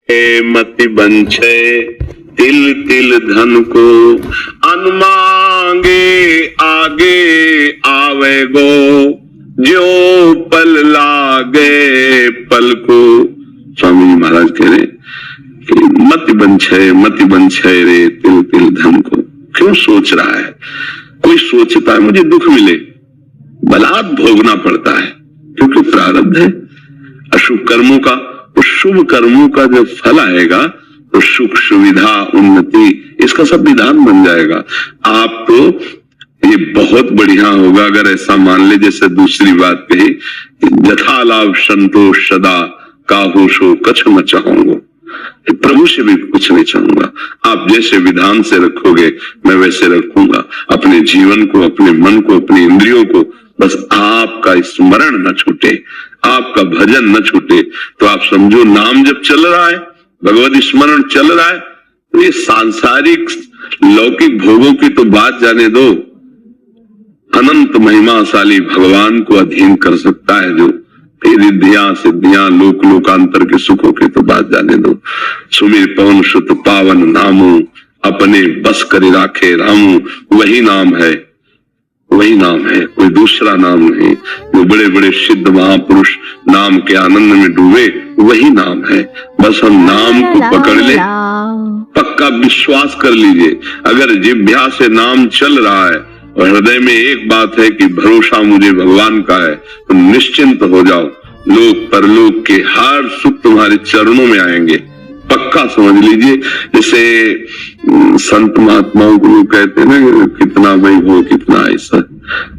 मति बंछे तिल तिल धन को, अन मांगे आगे आवे गो, जो पल लागे पल को। स्वामी जी महाराज कह रहे कि मति बंछे रे तिल तिल धन को। क्यों सोच रहा है? कोई सोचता है मुझे दुख मिले, बलात् भोगना पड़ता है, क्योंकि प्रारब्ध है अशुभ कर्मों का। उस शुभ कर्मों का जब फल आएगा तो सुख सुविधा उन्नति इसका सब विधान बन जाएगा। आप तो ये बहुत बढ़िया होगा अगर ऐसा मान ले, जैसे दूसरी बात कही, यथा लाभ संतोष सदा काहुषो कछ न चाहूंगा, प्रभु से भी कुछ नहीं चाहूंगा। आप जैसे विधान से रखोगे मैं वैसे रखूंगा अपने जीवन को, अपने मन को, अपनी इंद्रियों को। बस आपका स्मरण न छूटे, आपका भजन न छूटे। तो आप समझो नाम जब चल रहा है, भगवत स्मरण चल रहा है, तो ये सांसारिक लौकिक भोगों की तो बात जाने दो, अनंत महिमाशाली भगवान को अधीन कर सकता है जो, फिर रिद्धियां सिद्धियां लोक लोकांतर के सुखों की तो बात जाने दो। सुमिर पवन सुत पावन नामू, अपने बस कर राखे रामू, वही नाम है, वही नाम है, कोई दूसरा नाम नहीं। जो बड़े बड़े सिद्ध महापुरुष नाम के आनंद में डूबे वही नाम है। बस हम नाम को पकड़ ले, पक्का विश्वास कर लीजिए। अगर जिह्वा से नाम चल रहा है और हृदय में एक बात है कि भरोसा मुझे भगवान का है, तो निश्चिंत हो जाओ, लोक परलोक के हर सुख तुम्हारे चरणों में आएंगे, पक्का समझ लीजिए। जैसे संत महात्माओं को लोग कहते हैं ना, कितना वैभव कितना ऐसा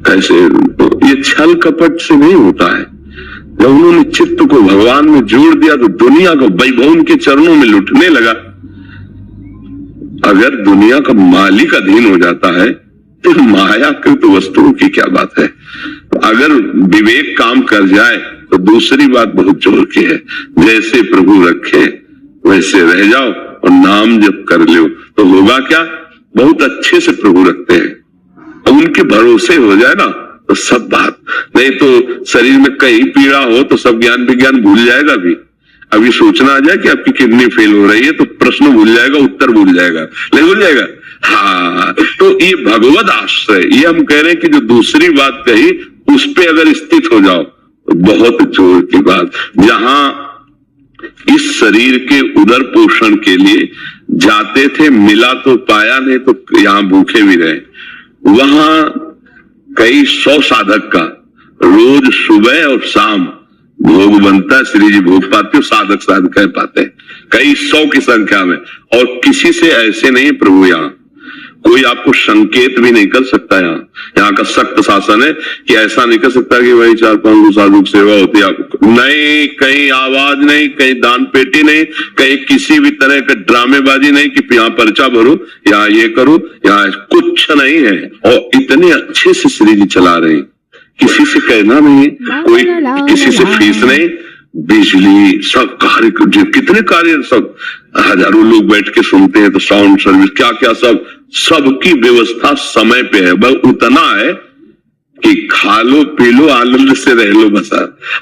कैसे, तो ये छल कपट से नहीं होता है। जब उन्होंने चित्त को भगवान में जोड़ दिया तो दुनिया का वैभव उनके चरणों में लुटने लगा। अगर दुनिया का मालिक अधीन हो जाता है तो मायाकृत वस्तुओं की क्या बात है। तो अगर विवेक काम कर जाए तो दूसरी बात बहुत जोर की है, जैसे प्रभु रखे वैसे रह जाओ और नाम जप कर लो तो होगा क्या, बहुत अच्छे से प्रभु रखते हैं। अब उनके भरोसे हो जाए ना तो सब बात, नहीं तो शरीर में कहीं पीड़ा हो तो सब ज्ञान विज्ञान भूल जाएगा। भी अभी सोचना आ जाए कि आपकी किडनी फेल हो रही है तो प्रश्न भूल जाएगा, उत्तर भूल जाएगा, नहीं भूल जाएगा। हाँ, तो ये भगवत आश्रय, ये हम कह रहे हैं कि जो दूसरी बात कही उस पे अगर स्थित हो जाओ तो बहुत जोर की बात। जहां इस शरीर के उदर पोषण के लिए जाते थे, मिला तो पाया, नहीं तो यहां भूखे भी रहे। वहां कई 100 साधक का रोज सुबह और शाम भोग बनता है। श्री जी भोग पाते हो, साधक साधक कह पाते हैं, कई 100 की संख्या में। और किसी से ऐसे नहीं प्रभु, यहाँ कोई आपको संकेत भी नहीं कर सकता। यहाँ का सख्त शासन है कि ऐसा नहीं कर सकता कि भाई 4-5 साधु की सेवा होती है आपको, नहीं, कहीं आवाज नहीं, कहीं दान पेटी नहीं, कहीं किसी भी तरह का ड्रामेबाजी नहीं कि यहाँ पर्चा भरो, यहाँ ये करो, यहाँ कुछ नहीं है। और इतने अच्छे से श्री जी चला रहे हैं, किसी से कहना नहीं, कोई किसी से फीस नहीं, बिजली सब कार्य, कितने कार्य, सब हजारों लोग बैठ के सुनते हैं, तो साउंड सर्विस क्या क्या सब, सबकी व्यवस्था समय पे है। बस उतना है कि खा लो पी लो आनंद से रह लो बस।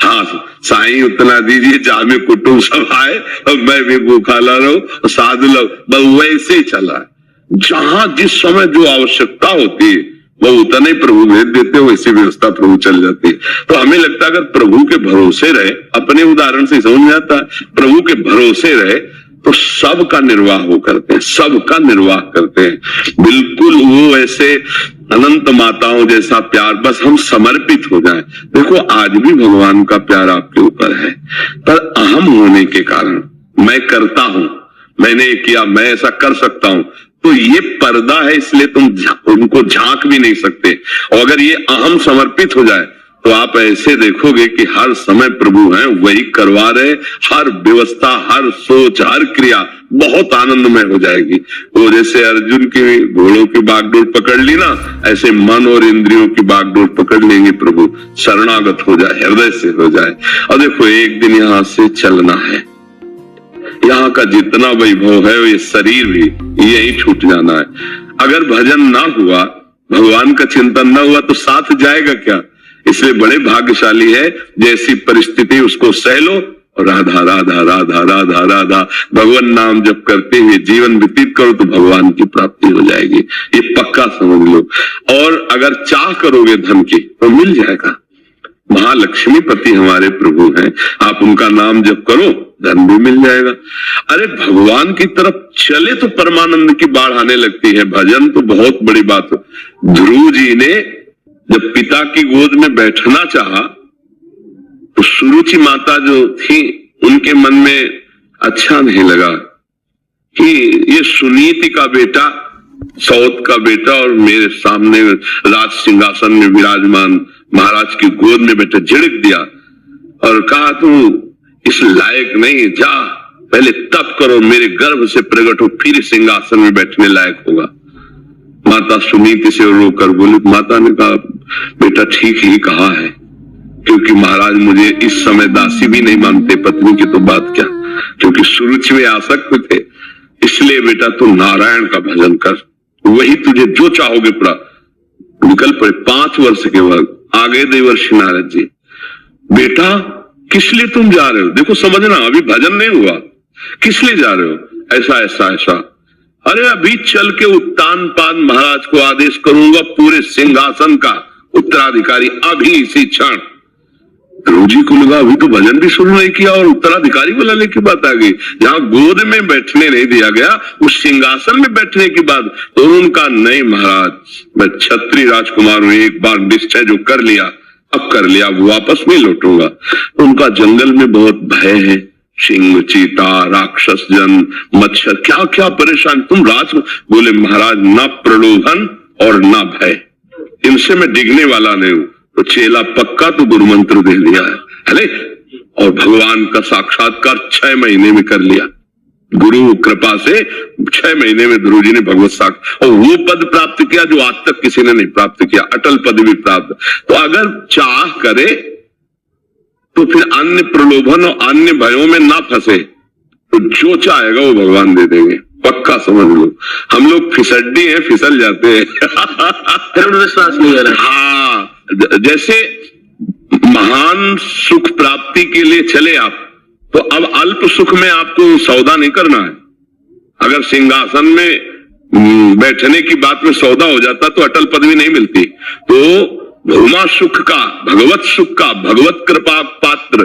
हाँ, साईं उतना दीजिए, जामे कुटुंब सब आए और मैं भी भूखा ला रहा हूं, साधु लोग, बस वैसे ही चला है। जहां जिस समय जो आवश्यकता होती है वो उतना ही प्रभु भेज देते, वैसी व्यवस्था प्रभु चल जाती है। तो हमें लगता है अगर प्रभु के भरोसे रहे, अपने उदाहरण से समझ में आता है, प्रभु के भरोसे रहे तो सबका निर्वाह वो करते हैं, सबका निर्वाह करते हैं। बिल्कुल वो ऐसे अनंत माताओं जैसा प्यार, बस हम समर्पित हो जाएं। देखो आज भी भगवान का प्यार आपके ऊपर है, पर अहम होने के कारण मैं करता हूं, मैंने किया, मैं ऐसा कर सकता हूं, तो ये पर्दा है, इसलिए तुम उनको झांक भी नहीं सकते। और अगर ये अहम समर्पित हो जाए तो आप ऐसे देखोगे कि हर समय प्रभु हैं, वही करवा रहे, हर व्यवस्था, हर सोच, हर क्रिया बहुत आनंदमय हो जाएगी। वो जैसे अर्जुन की घोड़ों की बागडोर पकड़ ली ना, ऐसे मन और इंद्रियों की बागडोर पकड़ लेंगे प्रभु, शरणागत हो जाए, हृदय से हो जाए। और देखो एक दिन यहां से चलना है, यहाँ का जितना वैभव है ये शरीर भी यही छूट जाना है। अगर भजन ना हुआ, भगवान का चिंतन ना हुआ तो साथ जाएगा क्या। इसलिए बड़े भाग्यशाली है, जैसी परिस्थिति उसको सह लो और राधा राधा राधा राधा राधा भगवान नाम जप करते हुए जीवन व्यतीत करो तो भगवान की प्राप्ति हो जाएगी, ये पक्का समझ लो। और अगर चाह करोगे धन की तो मिल जाएगा। महालक्ष्मी पति हमारे प्रभु हैं, आप उनका नाम जप करो धन भी मिल जाएगा। अरे भगवान की तरफ चले तो परमानंद की बाढ़ आने लगती है। भजन तो बहुत बड़ी बात है। ध्रुव जी ने जब पिता की गोद में बैठना चाहा तो सुरुचि माता जो थी उनके मन में अच्छा नहीं लगा कि ये सुनीति का बेटा, सौत का बेटा और मेरे सामने राज सिंहासन में विराजमान महाराज की गोद में बैठे, झिड़क दिया और कहा तू इस लायक नहीं, जा पहले तप करो, मेरे गर्भ से प्रकट हो, फिर सिंहासन में बैठने लायक होगा। माता सुनीति से रोकर बोली। माता ने कहा बेटा ठीक ही कहा है, क्योंकि महाराज मुझे इस समय दासी भी नहीं मानते, पत्नी की तो बात क्या, क्योंकि सुरुचि में आसक्त थे। इसलिए बेटा तू नारायण का भजन कर, वही तुझे जो चाहोगे प्राप्त। निकल पड़े। 5 वर्ष के बाद आ गए देवर्षि नारद जी। बेटा किस लिए तुम जा रहे हो? देखो समझना, अभी भजन नहीं हुआ, किस लिए जा रहे हो? ऐसा ऐसा ऐसा। अरे अभी चल के उत्तानपाद महाराज को आदेश करूंगा पूरे सिंहासन का उत्तराधिकारी, अभी इसी क्षण। ध्रुव जी को लगा अभी तो भजन भी शुरू नहीं किया और उत्तराधिकारी बुलाने की बात आ गई। जहां गोद में बैठने नहीं दिया गया, उस सिंहासन में बैठने की बात। तो उनका नहीं महाराज, मैं क्षत्रिय राजकुमार हूं, एक बार निश्चय जो कर लिया अब कर लिया, वो वापस नहीं लौटूंगा। उनका जंगल में बहुत भय है, सिंह, चीता, राक्षस जन, मच्छर, क्या क्या परेशान। तुम राज बोले महाराज ना प्रलोभन और ना भय, इनसे मैं डिगने वाला नहीं हूं। तो चेला पक्का तो गुरु मंत्र दे दिया है, अरे और भगवान का साक्षात्कार 6 महीने में कर लिया। गुरु कृपा से 6 महीने में ध्रुव जी ने भगवत साक्ष और वो पद प्राप्त किया जो आज तक किसी ने नहीं प्राप्त किया, अटल पद भी प्राप्त। तो अगर चाह करे तो फिर अन्य प्रलोभन और अन्य भयों में ना फंसे, तो जो चाहेगा वो भगवान दे देंगे, पक्का समझ लो। हम लोग फिसड्डी हैं, फिसल जाते हैं। विश्वास नहीं है। हाँ, जैसे महान सुख प्राप्ति के लिए चले आप, तो अब अल्प सुख में आपको सौदा नहीं करना है। अगर सिंहासन में बैठने की बात में सौदा हो जाता तो अटल पदवी नहीं मिलती। तो भूमा सुख का, भगवत सुख का, भगवत कृपा पात्र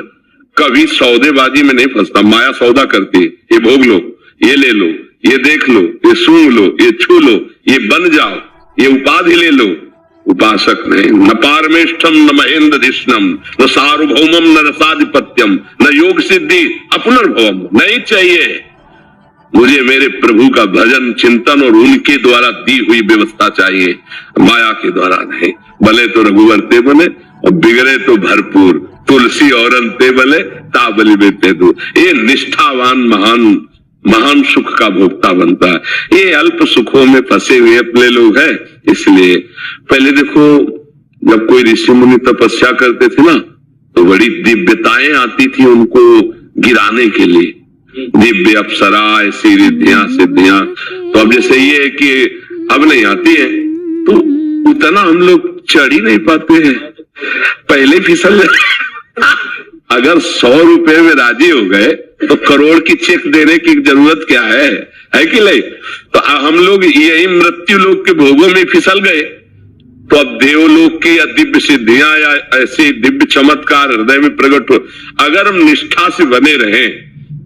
कभी सौदेबाजी में नहीं फंसता। माया सौदा करती है, ये भोग लो, ये ले लो, ये देख लो, ये सूंघ लो, ये छू लो, ये बन जाओ, ये उपाधि ले लो। उपासक नहीं, न पारमेष्ठम न महेंद्र धिष्णम न सार्वभौमम न रसाधिपत्यम न योग सिद्धि अपुनर्भवम। नहीं चाहिए मुझे मेरे प्रभु का भजन चिंतन और उनके द्वारा दी हुई व्यवस्था चाहिए, माया के द्वारा नहीं। भले तो रघुवर ते बने और बिगड़े तो भरपूर, तुलसी और अंते बले ताबली बेते दो। ये निष्ठावान महान सुख का भोक्ता बनता है। ये अल्प सुखों में फंसे हुए अपने लोग हैं। इसलिए पहले देखो, जब कोई ऋषि मुनि तपस्या करते थे ना, तो बड़ी दिव्यताएं आती थी उनको गिराने के लिए, दिव्य अप्सरा, ऐसी रिद्धियां सिद्धियां। तो अब जैसे ये है कि अब नहीं आती है, तो उतना हम लोग चढ़ ही नहीं पाते हैं, पहले फिसल अगर 100 रुपए में राजी हो गए तो करोड़ की चेक देने की जरूरत क्या है कि नहीं? तो हम लोग यही मृत्यु लोक के भोगों में फिसल गए। तो अब देवलोक की या दिव्य सिद्धियां या ऐसे दिव्य चमत्कार हृदय में प्रकट हो, अगर हम निष्ठा से बने रहें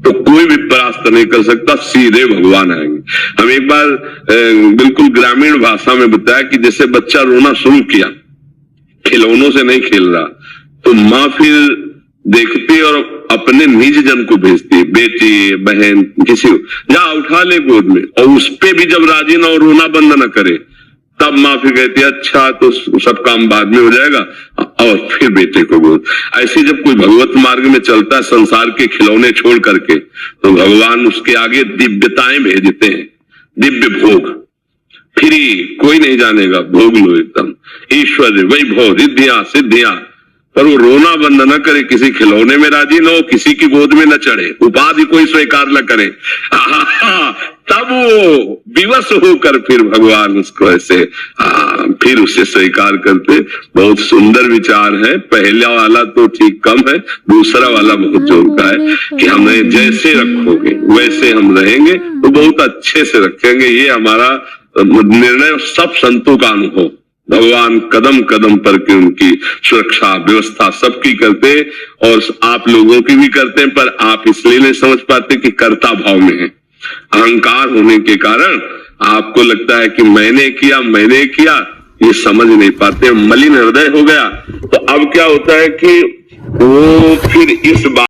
तो कोई भी परास्त नहीं कर सकता, सीधे भगवान आएंगे। हम एक बार बिल्कुल ग्रामीण भाषा में बताया कि जैसे बच्चा रोना शुरू किया, खिलौनों से नहीं खेल रहा, तो माँ फिर देखती और अपने निज जन को भेजती, बेटी बहन किसी को, जा उठा ले गोद में, और उस पे भी जब राजी ना और रोना बंद न करे, तब माँ फिर कहती अच्छा तो सब काम बाद में हो जाएगा, और फिर बेटे को गोद। ऐसे जब कोई भगवत मार्ग में चलता है संसार के खिलौने छोड़ करके, तो भगवान उसके आगे दिव्यताएं भेजते हैं, दिव्य भोग। फिर कोई नहीं जानेगा, भोग लो एकदम ईश्वर वैभव रिद्धियां सिद्धियां, पर वो रोना बंद न करे, किसी खिलौने में राजी न हो, किसी की गोद में न चढ़े, उपाधि कोई स्वीकार न करे। तब वो विवश होकर फिर भगवान उसको ऐसे फिर उसे स्वीकार करते। बहुत सुंदर विचार है। पहला वाला तो ठीक कम है, दूसरा वाला बहुत जोर का है कि हमें जैसे रखोगे वैसे हम रहेंगे, तो बहुत अच्छे से रखेंगे। ये हमारा निर्णय सब संतों का अनुभव। भगवान कदम कदम पर के उनकी सुरक्षा व्यवस्था सबकी करते, और आप लोगों की भी करते हैं, पर आप इसलिए नहीं समझ पाते कि कर्ता भाव में है। अहंकार होने के कारण आपको लगता है कि मैंने किया, ये समझ नहीं पाते, मलिन हृदय हो गया। तो अब क्या होता है कि वो फिर इस बात